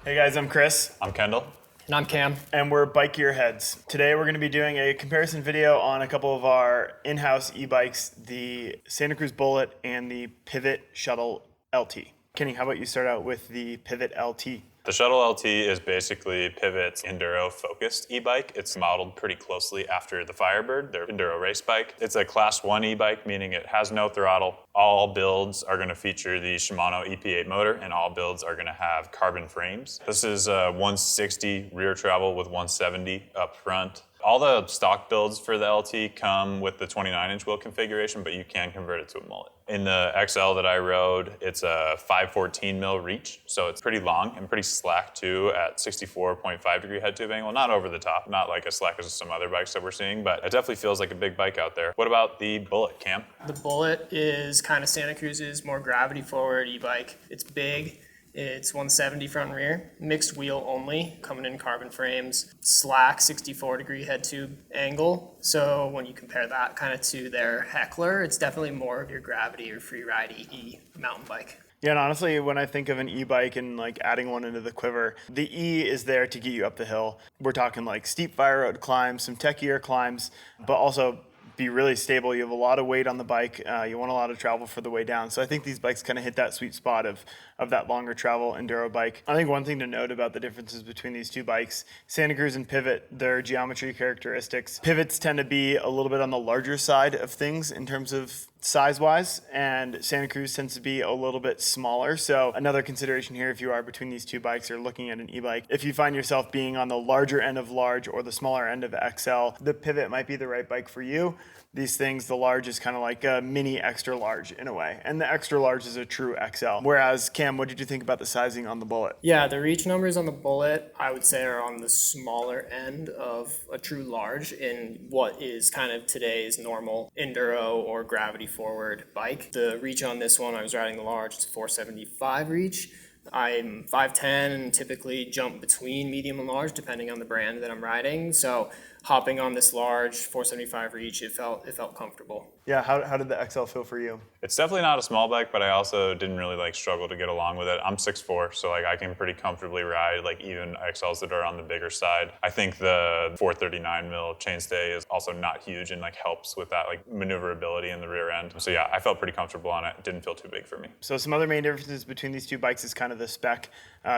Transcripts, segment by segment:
Hey guys, I'm Chris. I'm Kendall. And I'm Cam. And we're Bike Gearheads. Today we're going to be doing a comparison video on a couple of our in-house e-bikes, the Santa Cruz Bullit and the Pivot Shuttle LT. Kenny, how about you start out with the Pivot LT? The Shuttle LT is basically Pivot's enduro-focused e-bike. It's modeled pretty closely after the Firebird, their enduro race bike. It's a Class 1 e-bike, meaning it has no throttle. All builds are going to feature the Shimano EP8 motor, and all builds are going to have carbon frames. This is 160 rear travel with 170 up front. All the stock builds for the LT come with the 29-inch wheel configuration, but you can convert it to a mullet. In the XL that I rode, it's a 514 mil reach, so it's pretty long and pretty slack too at 64.5 degree head tube angle. Not over the top, not like as slack as some other bikes that we're seeing, but it definitely feels like a big bike out there. What about the Bullit, Cam? The Bullit is kind of Santa Cruz's more gravity forward e-bike. It's big. It's 170 front and rear, mixed wheel only, coming in carbon frames, slack 64 degree head tube angle. So when you compare that kind of to their Heckler, it's definitely more of your gravity or freeride E mountain bike. Yeah, and honestly, when I think of an e-bike and like adding one into the quiver, the E is there to get you up the hill. We're talking like steep fire road climbs, some techier climbs, but also be really stable. You have a lot of weight on the bike. You want a lot of travel for the way down. So I think these bikes kind of hit that sweet spot of that longer travel enduro bike. I think one thing to note about the differences between these two bikes, Santa Cruz and Pivot, their geometry characteristics. Pivots tend to be a little bit on the larger side of things in terms of size-wise, and Santa Cruz tends to be a little bit smaller. So another consideration here, if you are between these two bikes or looking at an e-bike, if you find yourself being on the larger end of large or the smaller end of XL, the Pivot might be the right bike for you. These things, the large is kind of like a mini extra large in a way, and the extra large is a true XL. Whereas, Cam, what did you think about the sizing on the Bullit? Yeah, the reach numbers on the Bullit, I would say, are on the smaller end of a true large in what is kind of today's normal enduro or gravity forward bike. The reach on this one, I was riding the large, it's 475 reach. I'm 5'10" and typically jump between medium and large depending on the brand that I'm riding. So hopping on this large 475 reach, it felt comfortable. Yeah, how did the XL feel for you? It's definitely not a small bike, but I also didn't really struggle to get along with it. I'm 6'4", so I can pretty comfortably ride even XLs that are on the bigger side. I think the 439 mil chainstay is also not huge and helps with that maneuverability in the rear end. So yeah, I felt pretty comfortable on it. It didn't feel too big for me. So some other main differences between these two bikes is kind of the spec.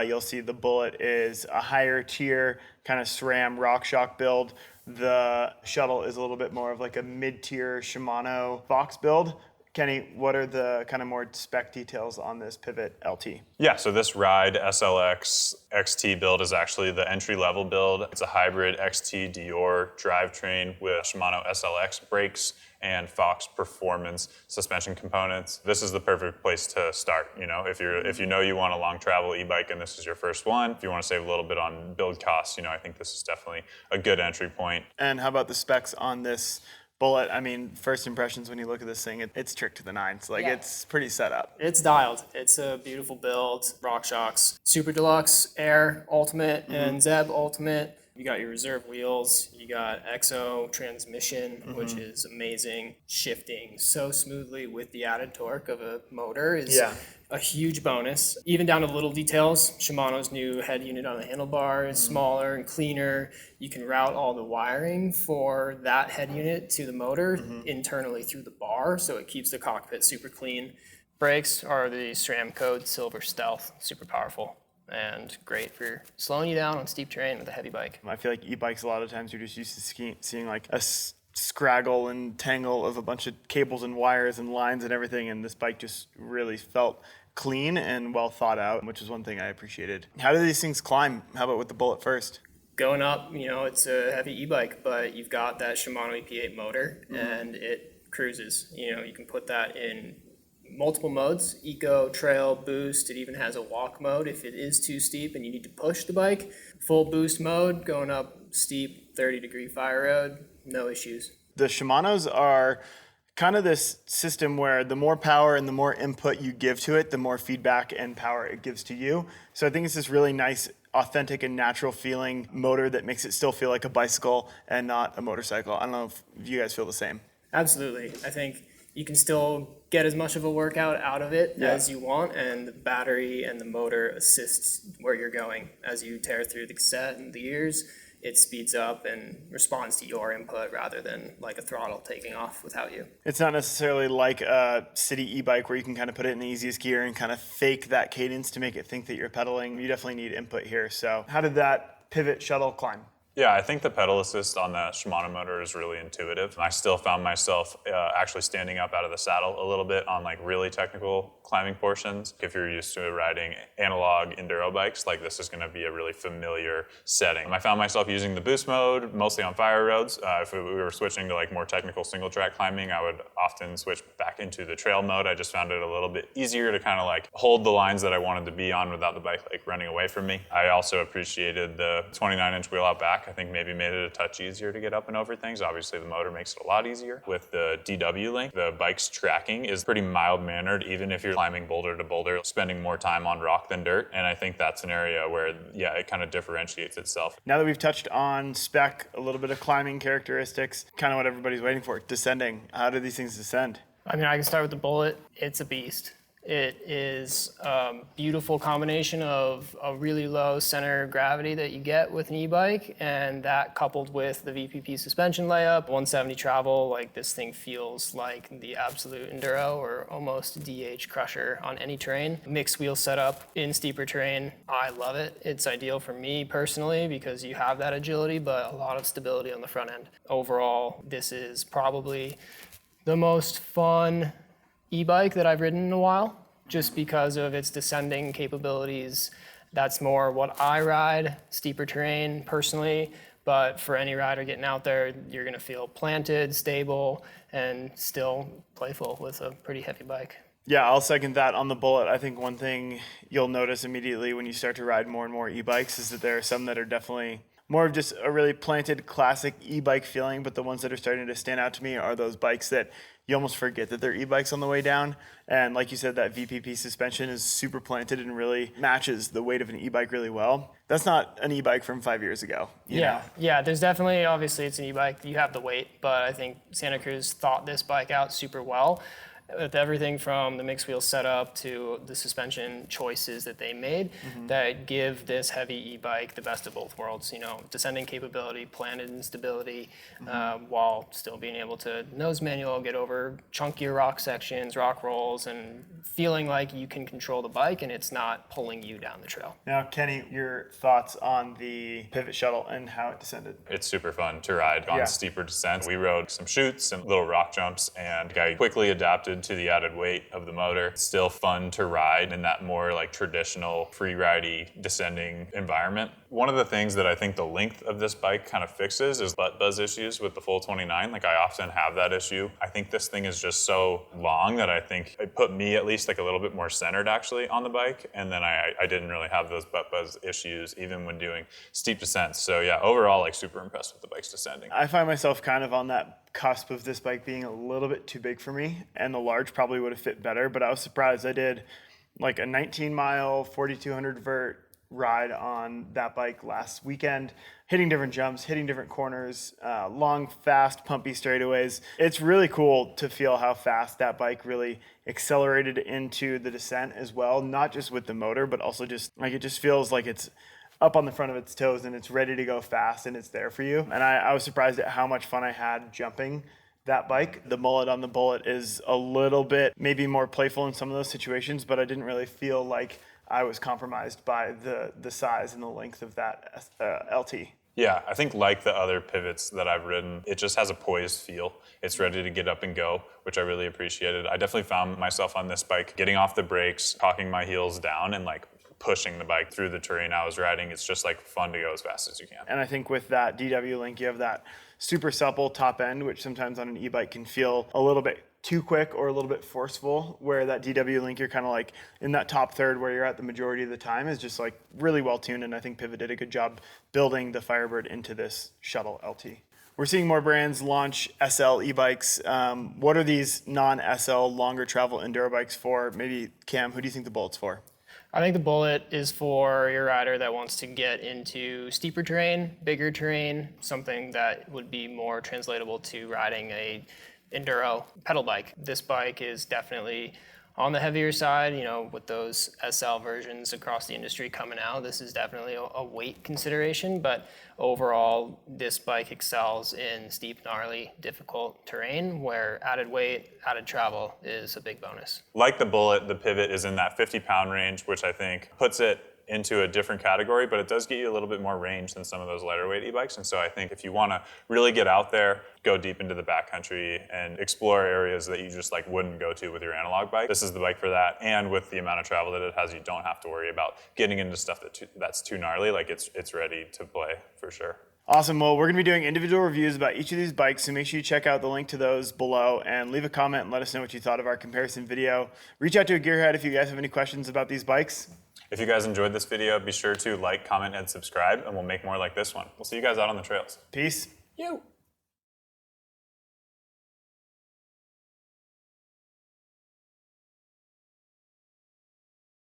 You'll see the Bullit is a higher tier kind of SRAM RockShox build. The Shuttle is a little bit more of like a mid-tier Shimano Fox build. Kenny, what are the kind of more spec details on this Pivot LT? Yeah, so this Ride SLX XT build is actually the entry-level build. It's a hybrid XT Dior drivetrain with Shimano SLX brakes and Fox Performance suspension components. This is the perfect place to start. If you know you want a long travel e-bike and this is your first one, if you want to save a little bit on build costs, I think this is definitely a good entry point. And how about the specs on this Bullit? I mean, first impressions when you look at this thing, it's tricked to the nines. It's pretty set up. It's dialed. It's a beautiful build. RockShox Super Deluxe Air Ultimate and Zeb Ultimate. You got your reserve wheels. You got XO transmission, which is amazing. Shifting so smoothly with the added torque of a motor is a huge bonus. Even down to little details. Shimano's new head unit on the handlebar is smaller and cleaner. You can route all the wiring for that head unit to the motor internally through the bar, so it keeps the cockpit super clean. Brakes are the SRAM Code Silver Stealth, super powerful and great for slowing you down on steep terrain with a heavy bike. I feel like e-bikes, a lot of times you're just used to seeing like a scraggle and tangle of a bunch of cables and wires and lines and everything, and this bike just really felt clean and well thought out, which is one thing I appreciated. How do these things climb? How about with the Bullit first? Going up, it's a heavy e-bike, but you've got that Shimano EP8 motor and it cruises. You can put that in multiple modes, eco, trail, boost. It even has a walk mode if it is too steep and you need to push the bike. Full boost mode, going up steep 30-degree fire road, no issues. The Shimanos are kind of this system where the more power and the more input you give to it, the more feedback and power it gives to you. So I think it's this really nice, authentic and natural feeling motor that makes it still feel like a bicycle and not a motorcycle. I don't know if you guys feel the same. Absolutely. I think you can still get as much of a workout out of it as you want, and the battery and the motor assists where you're going. As you tear through the cassette and the gears, it speeds up and responds to your input rather than like a throttle taking off without you. It's not necessarily like a city e-bike where you can kind of put it in the easiest gear and kind of fake that cadence to make it think that you're pedaling. You definitely need input here. So how did that pivot shuttle climb? Yeah, I think the pedal assist on the Shimano motor is really intuitive. I still found myself actually standing up out of the saddle a little bit on like really technical climbing portions. If you're used to riding analog enduro bikes, like this is going to be a really familiar setting. I found myself using the boost mode mostly on fire roads. If we were switching to like more technical single track climbing, I would often switch back into the trail mode. I just found it a little bit easier to kind of like hold the lines that I wanted to be on without the bike like running away from me. I also appreciated the 29-inch wheel out back. I think maybe made it a touch easier to get up and over things. Obviously the motor makes it a lot easier. With the DW link, the bike's tracking is pretty mild-mannered, even if you're climbing boulder to boulder, spending more time on rock than dirt. And I think that's an area where, yeah, it kind of differentiates itself. Now that we've touched on spec, a little bit of climbing characteristics, kind of what everybody's waiting for, descending. How do these things descend? I mean, I can start with the Bullit. It's a beast. It is a beautiful combination of a really low center of gravity that you get with an e-bike, and that coupled with the VPP suspension layup, 170 travel, like this thing feels like the absolute enduro or almost DH crusher on any terrain. Mixed wheel setup in steeper terrain, I love it. It's ideal for me personally because you have that agility, but a lot of stability on the front end. Overall, this is probably the most fun e-bike that I've ridden in a while, just because of its descending capabilities. That's more what I ride, steeper terrain personally, but for any rider getting out there, you're gonna feel planted, stable, and still playful with a pretty heavy bike. Yeah, I'll second that on the Bullit. I think one thing you'll notice immediately when you start to ride more and more e-bikes is that there are some that are definitely more of just a really planted classic e-bike feeling, but the ones that are starting to stand out to me are those bikes that you almost forget that they're e-bikes on the way down. And like you said, that VPP suspension is super planted and really matches the weight of an e-bike really well. That's not an e-bike from 5 years ago. You know? Yeah, there's definitely, obviously it's an e-bike, you have the weight, but I think Santa Cruz thought this bike out super well. With everything from the mixed wheel setup to the suspension choices that they made that give this heavy e-bike the best of both worlds. You know, descending capability, planted instability, while still being able to nose manual, get over chunkier rock sections, rock rolls, and feeling like you can control the bike and it's not pulling you down the trail. Now, Kenny, your thoughts on the Pivot Shuttle and how it descended? It's super fun to ride on steeper descents. We rode some chutes and little rock jumps, and I quickly adapted to the added weight of the motor. It's still fun to ride in that more like traditional free-ridey descending environment. One of the things that I think the length of this bike kind of fixes is butt buzz issues with the full 29. Like I often have that issue. I think this thing is just so long that I think it put me at least like a little bit more centered actually on the bike. And then I didn't really have those butt buzz issues even when doing steep descents. So yeah, overall like super impressed with the bike's descending. I find myself kind of on that cusp of this bike being a little bit too big for me, and the large probably would have fit better, but I was surprised. I did like a 19-mile, 4,200 vert ride on that bike last weekend, hitting different jumps, hitting different corners, long, fast, pumpy straightaways. It's really cool to feel how fast that bike really accelerated into the descent as well, not just with the motor, but also just like it just feels like it's up on the front of its toes and it's ready to go fast and it's there for you. And I was surprised at how much fun I had jumping that bike. The mullet on the Bullit is a little bit maybe more playful in some of those situations, but I didn't really feel like I was compromised by the size and the length of that LT. Yeah, I think like the other pivots that I've ridden, it just has a poised feel. It's ready to get up and go, which I really appreciated. I definitely found myself on this bike getting off the brakes, cocking my heels down, and like pushing the bike through the terrain I was riding. It's just like fun to go as fast as you can. And I think with that DW link, you have that super supple top end, which sometimes on an e-bike can feel a little bit too quick or a little bit forceful, where that DW link, you're kind of like in that top third where you're at the majority of the time is just like really well tuned. And I think Pivot did a good job building the Firebird into this Shuttle LT. We're seeing more brands launch SL e-bikes. What are these non-SL longer travel enduro bikes for? Maybe Cam, who do you think the Bullit's for? I think the Bullit is for your rider that wants to get into steeper terrain, bigger terrain, something that would be more translatable to riding a enduro pedal bike. This bike is definitely on the heavier side, you know, with those SL versions across the industry coming out. This is definitely a weight consideration, but overall, this bike excels in steep, gnarly, difficult terrain where added weight, added travel is a big bonus. Like the Bullit, the Pivot is in that 50-pound range, which I think puts it into a different category, but it does get you a little bit more range than some of those lighter weight e-bikes. And so I think if you want to really get out there, go deep into the backcountry and explore areas that you just like wouldn't go to with your analog bike, this is the bike for that. And with the amount of travel that it has, you don't have to worry about getting into stuff that's too gnarly. Like it's ready to play for sure. Awesome. Well, we're going to be doing individual reviews about each of these bikes, so make sure you check out the link to those below and leave a comment and let us know what you thought of our comparison video. Reach out to a Gearhead if you guys have any questions about these bikes. If you guys enjoyed this video, be sure to like, comment, and subscribe, and we'll make more like this one. We'll see you guys out on the trails. Peace. You.